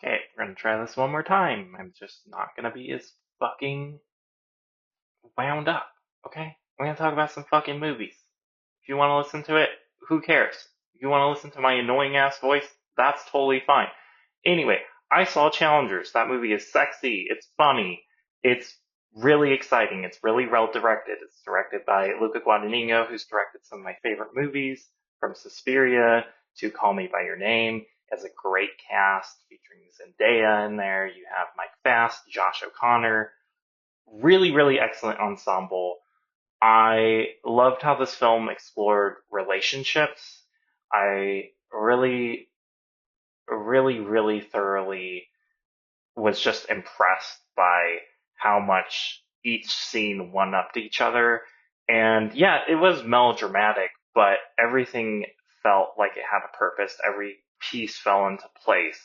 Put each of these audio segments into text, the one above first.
Okay, we're gonna try this one more time. I'm just not gonna be as fucking wound up. Okay? We're gonna talk about some fucking movies. If you wanna listen to it, who cares? If you wanna listen to my annoying ass voice, that's totally fine. Anyway, I saw Challengers. That movie is sexy, it's funny, it's really exciting, it's really well directed. It's directed by Luca Guadagnino, who's directed some of my favorite movies, from Suspiria to Call Me by Your Name. It has a great cast featuring Zendaya in there. You have Mike Fast, Josh O'Connor. Really, really excellent ensemble. I loved how this film explored relationships. I really thoroughly was just impressed by how much each scene one upped each other. And yeah, it was melodramatic, but everything felt like it had a purpose. Every piece fell into place.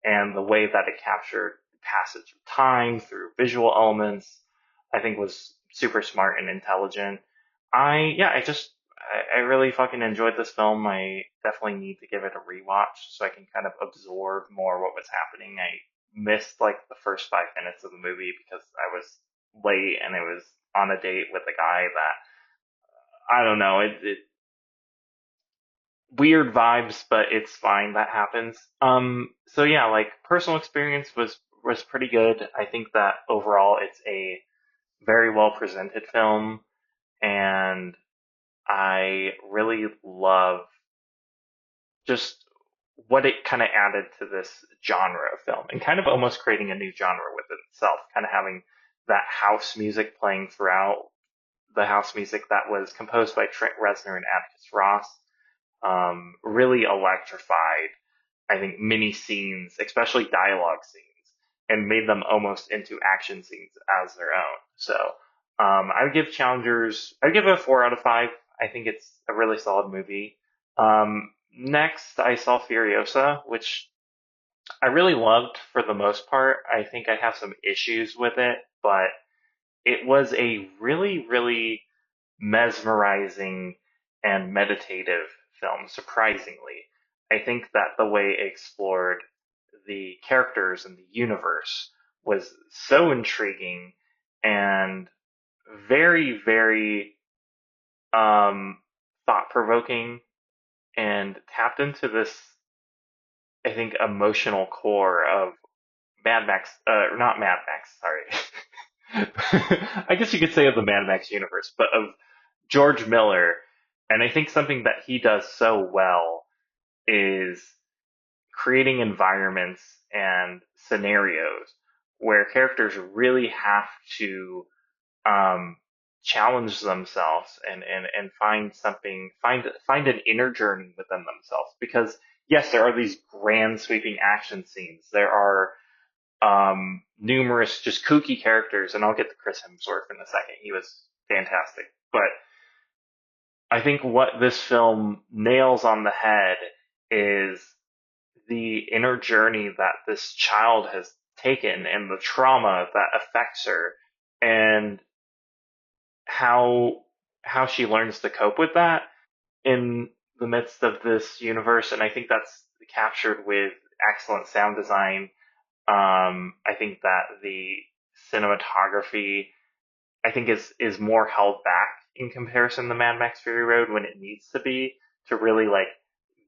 And the way that it captured passage of time through visual elements, I think was super smart and intelligent. I really fucking enjoyed this film. I definitely need to give it a rewatch so I can kind of absorb more what was happening. I missed like the first 5 minutes of the movie because I was late and I was on a date with a guy that I don't know. It weird vibes, but it's fine. That happens. So yeah, like personal experience was pretty good. I think that overall it's a very well presented film, and I really love just what it kind of added to this genre of film and kind of almost creating a new genre within itself, kind of having that house music playing throughout, the house music that was composed by Trent Reznor and Atticus Ross, really electrified, I think, many scenes, especially dialogue scenes, and made them almost into action scenes as their own. So I would give Challengers, I would give it a 4 out of 5. I think it's a really solid movie. Next, I saw Furiosa, which I really loved for the most part. I think I have some issues with it, but it was a really mesmerizing and meditative film, surprisingly. I think that the way it explored the characters and the universe was so intriguing and very um, thought provoking and tapped into this, I think, emotional core of Mad Max, not Mad Max, sorry. I guess you could say of the Mad Max universe, but of George Miller. And I think something that he does so well is creating environments and scenarios where characters really have to um, challenge themselves and find something, find an inner journey within themselves. Because yes, there are these grand sweeping action scenes. There are numerous just kooky characters, and I'll get to Chris Hemsworth in a second. He was fantastic. But I think what this film nails on the head is the inner journey that this child has taken and the trauma that affects her and how she learns to cope with that in the midst of this universe. And I think that's captured with excellent sound design. I think that the cinematography, I think, is more held back in comparison to Mad Max Fury Road when it needs to be to really like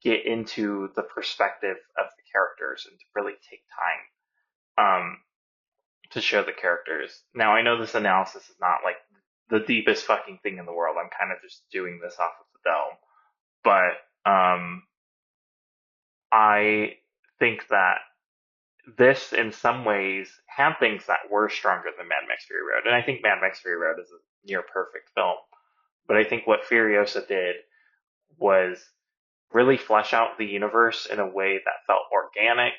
get into the perspective of the characters and to really take time to show the characters. Now I know this analysis is not like the deepest fucking thing in the world. I'm kind of just doing this off of the dome, but I think that this in some ways had things that were stronger than Mad Max Fury Road. And I think Mad Max Fury Road is a near perfect film. But I think what Furiosa did was really flesh out the universe in a way that felt organic,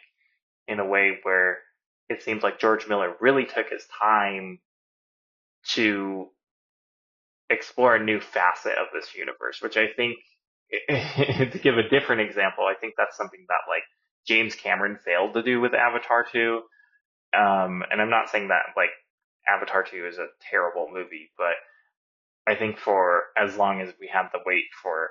in a way where it seems like George Miller really took his time to explore a new facet of this universe, which I think, to give a different example, I think that's something that like James Cameron failed to do with Avatar 2. And I'm not saying that like Avatar 2 is a terrible movie, but I think for as long as we have to wait for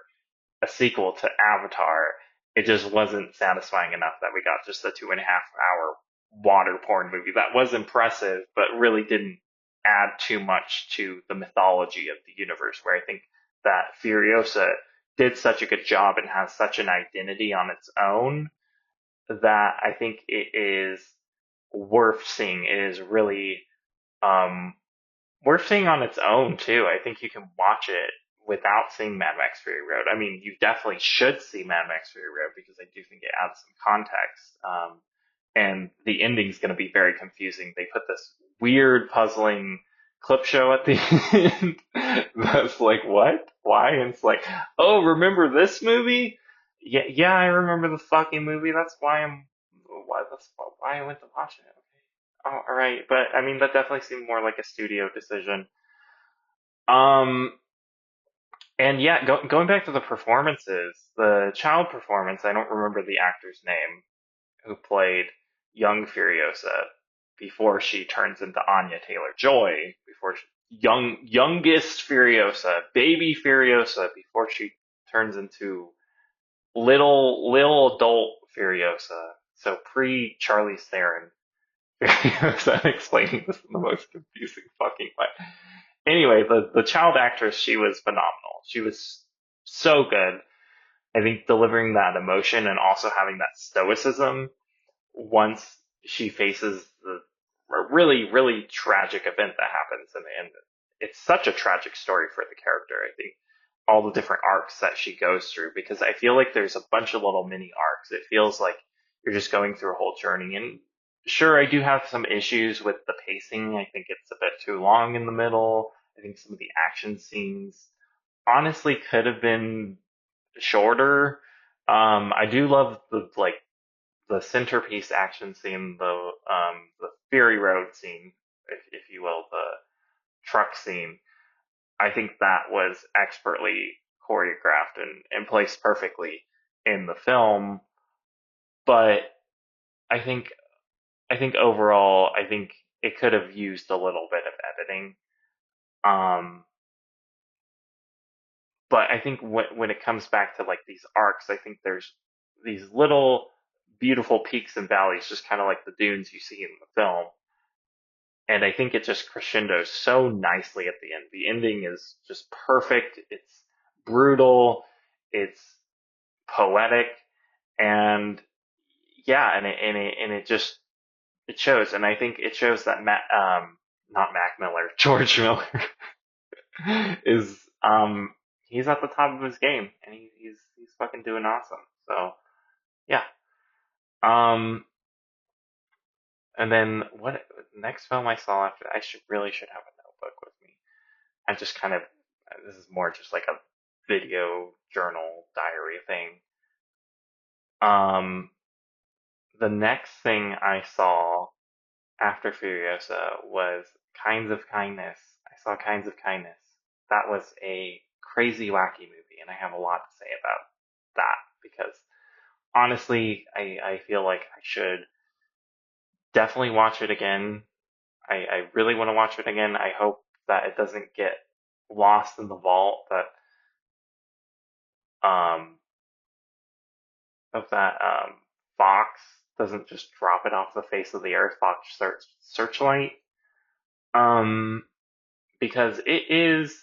a sequel to Avatar, it just wasn't satisfying enough that we got just a 2.5 hour water porn movie. That was impressive, but really didn't add too much to the mythology of the universe, where I think that Furiosa did such a good job and has such an identity on its own that I think it is worth seeing. It is really um, worth seeing on its own too. I think you can watch it without seeing Mad Max Fury Road. I mean, you definitely should see Mad Max Fury Road because I do think it adds some context. And the ending's going to be very confusing. They put this weird, puzzling clip show at the end that's like, what? Why? And it's like, oh, remember this movie? Yeah, yeah, I remember the fucking movie. That's why I went to watch it. Okay. Oh, all right, but I mean, that definitely seemed more like a studio decision. Um, and yeah, going back to the performances, the child performance, I don't remember the actor's name who played young Furiosa before she turns into Anya Taylor-Joy, before youngest Furiosa, baby Furiosa, before she turns into little adult Furiosa. So pre Charlize Theron Furiosa. I'm explaining this in the most confusing fucking way. Anyway, the child actress, she was phenomenal. She was so good. I think delivering that emotion and also having that stoicism once she faces the really, really tragic event that happens. And it's such a tragic story for the character. I think all the different arcs that she goes through, because I feel like there's a bunch of little mini arcs. It feels like you're just going through a whole journey. And sure, I do have some issues with the pacing. I think it's a bit too long in the middle. I think some of the action scenes honestly could have been shorter. I do love the centerpiece action scene, the Fury Road scene, if you will, the truck scene. I think that was expertly choreographed and placed perfectly in the film. But I think I think overall, I think it could have used a little bit of editing. Um, but I think when it comes back to like these arcs, I think there's these little beautiful peaks and valleys, just kind of like the dunes you see in the film. And I think it just crescendos so nicely at the end. The ending is just perfect. It's brutal. It's poetic, and yeah, and it just it shows. And I think it shows that not Mac Miller, George Miller is he's at the top of his game, and he's fucking doing awesome. So yeah. Um, and then what next film I saw after I should have a notebook with me. I just kind of this is more just like a video journal diary thing. Um, the next thing I saw after Furiosa was Kinds of Kindness. I saw Kinds of Kindness. That was a crazy wacky movie, and I have a lot to say about that because honestly, I feel like I should definitely watch it again. I really want to watch it again. I hope that it doesn't get lost in the vault um that Fox doesn't just drop it off the face of the earth. Fox Searchlight, um, because it is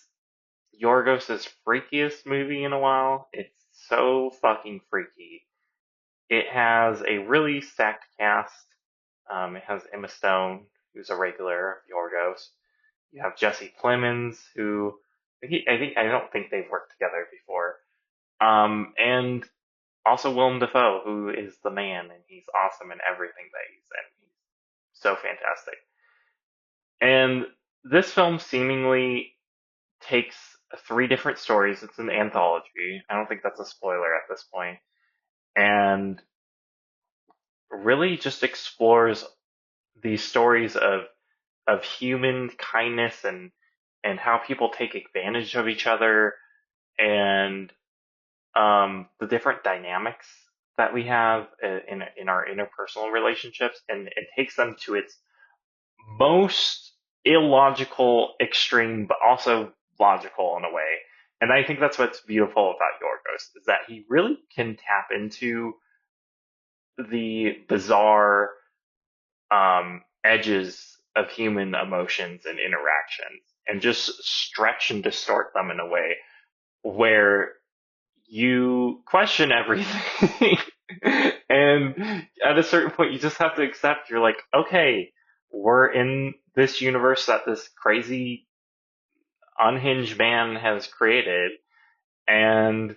Yorgos' freakiest movie in a while. It's so fucking freaky. It has a really stacked cast. It has Emma Stone, who's a regular of Yorgos. You have Jesse Plemons, who I don't think they've worked together before. And also Willem Dafoe, who is the man, and he's awesome in everything that he's in. He's so fantastic. And this film seemingly takes three different stories. It's an anthology. I don't think that's a spoiler at this point. And really just explores these stories of human kindness and how people take advantage of each other and the different dynamics that we have in our interpersonal relationships, and it takes them to its most illogical extreme, but also logical in a way. And I think that's what's beautiful about Yorgos is that he really can tap into the bizarre edges of human emotions and interactions and just stretch and distort them in a way where you question everything. And at a certain point, you just have to accept you're like, okay, we're in this universe that this crazy, unhinged man has created, and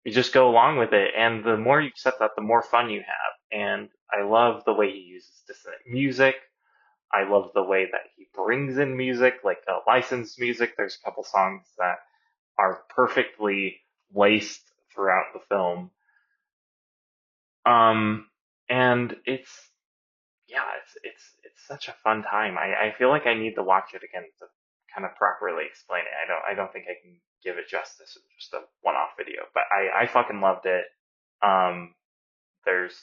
you just go along with it. And the more you accept that, the more fun you have. And I love the way he uses dissonant music. I love the way that he brings in music, like licensed music. There's a couple songs that are perfectly laced throughout the film. Um, and it's such a fun time. I feel like I need to watch it again to kind of properly explain it. I don't think I can give it justice in just a one-off video, but I fucking loved it. Um, there's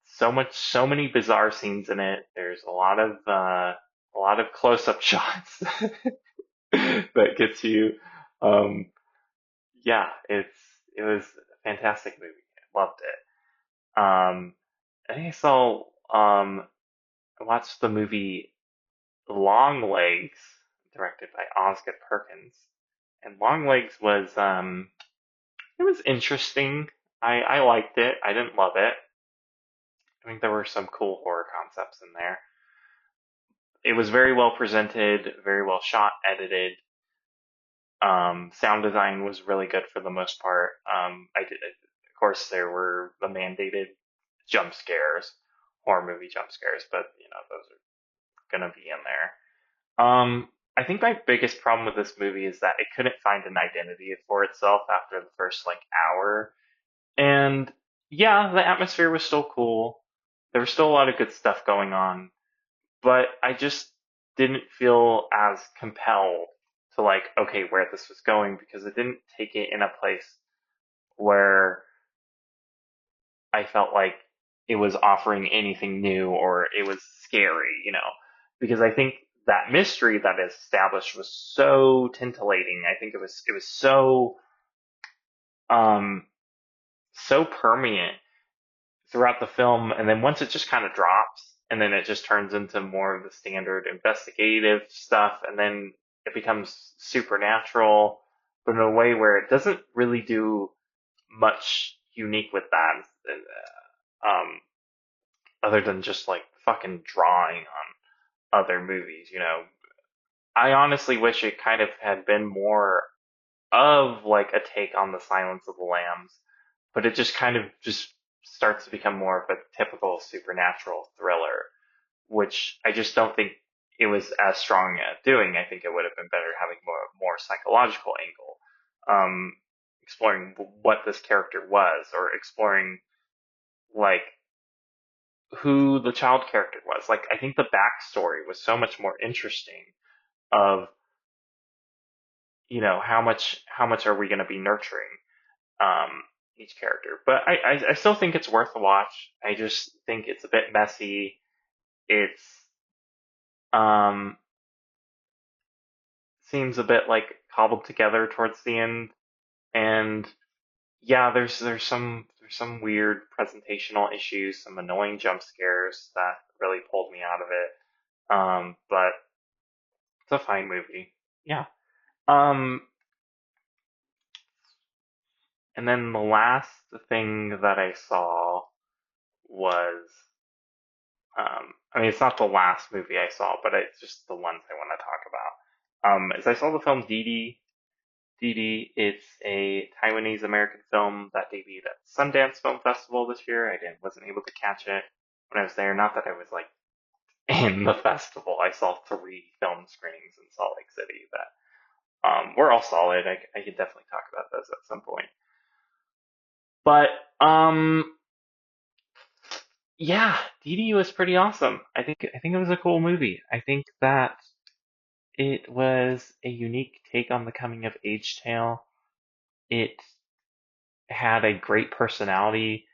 so many bizarre scenes in it. There's a lot of close-up shots that gets you. Um, yeah, it was a fantastic movie. I loved it. I think I watched the movie Longlegs, directed by Osgood Perkins, and Longlegs was it was interesting. I liked it. I didn't love it. I think there were some cool horror concepts in there. It was very well presented, very well shot, edited. Sound design was really good for the most part. Of course, there were the mandated jump scares, horror movie jump scares, but those are gonna be in there. I think my biggest problem with this movie is that it couldn't find an identity for itself after the first like hour. And yeah, the atmosphere was still cool. There was still a lot of good stuff going on, but I just didn't feel as compelled to like, okay, where this was going because it didn't take it in a place where I felt like it was offering anything new or it was scary. Because I think that mystery that is established was so titillating. I think it was um so permeant throughout the film, and then once it just kind of drops, and then it just turns into more of the standard investigative stuff, and then it becomes supernatural, but in a way where it doesn't really do much unique with that, other than just like fucking drawing on other movies. I honestly wish it kind of had been more of like a take on the Silence of the Lambs, but it just kind of just starts to become more of a typical supernatural thriller, which I just don't think it was as strong at doing. I think it would have been better having more psychological angle, exploring what this character was, or exploring like who the child character was. Like I think the backstory was so much more interesting of how much are we going to be nurturing each character. But I still think it's worth a watch. I just think it's a bit messy. It's um seems a bit like cobbled together towards the end, and yeah, there's some weird presentational issues, some annoying jump scares that really pulled me out of it. But it's a fine movie. Yeah. Um, and then the last thing that I saw was, I mean, it's not the last movie I saw, but it's just the ones I want to talk about. Is I saw the film Dìdi. Dìdi, it's a Taiwanese American film that debuted at Sundance Film Festival this year. I wasn't able to catch it when I was there. Not that I was like in the festival. I saw 3 film screenings in Salt Lake City that were all solid. I could definitely talk about those at some point. But yeah, Didi was pretty awesome. I think it was a cool movie. I think that it was a unique take on the coming of age tale. It had a great personality.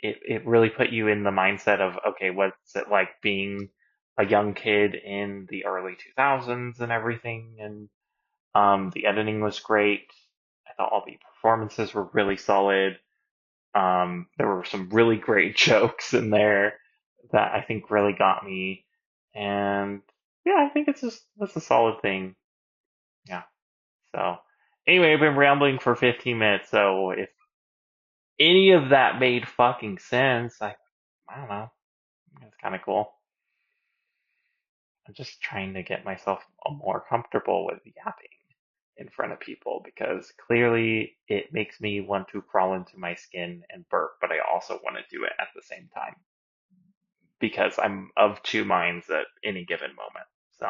It really put you in the mindset of, okay, what's it like being a young kid in the early 2000s and everything. And The editing was great. I thought all the performances were really solid. There were some really great jokes in there that I think really got me. And yeah, I think it's just that's a solid thing. Yeah. So anyway, I've been rambling for 15 minutes, so if any of that made fucking sense, I don't know. It's kind of cool. I'm just trying to get myself more comfortable with yapping in front of people because clearly it makes me want to crawl into my skin and burp, but I also want to do it at the same time because I'm of two minds at any given moment. So.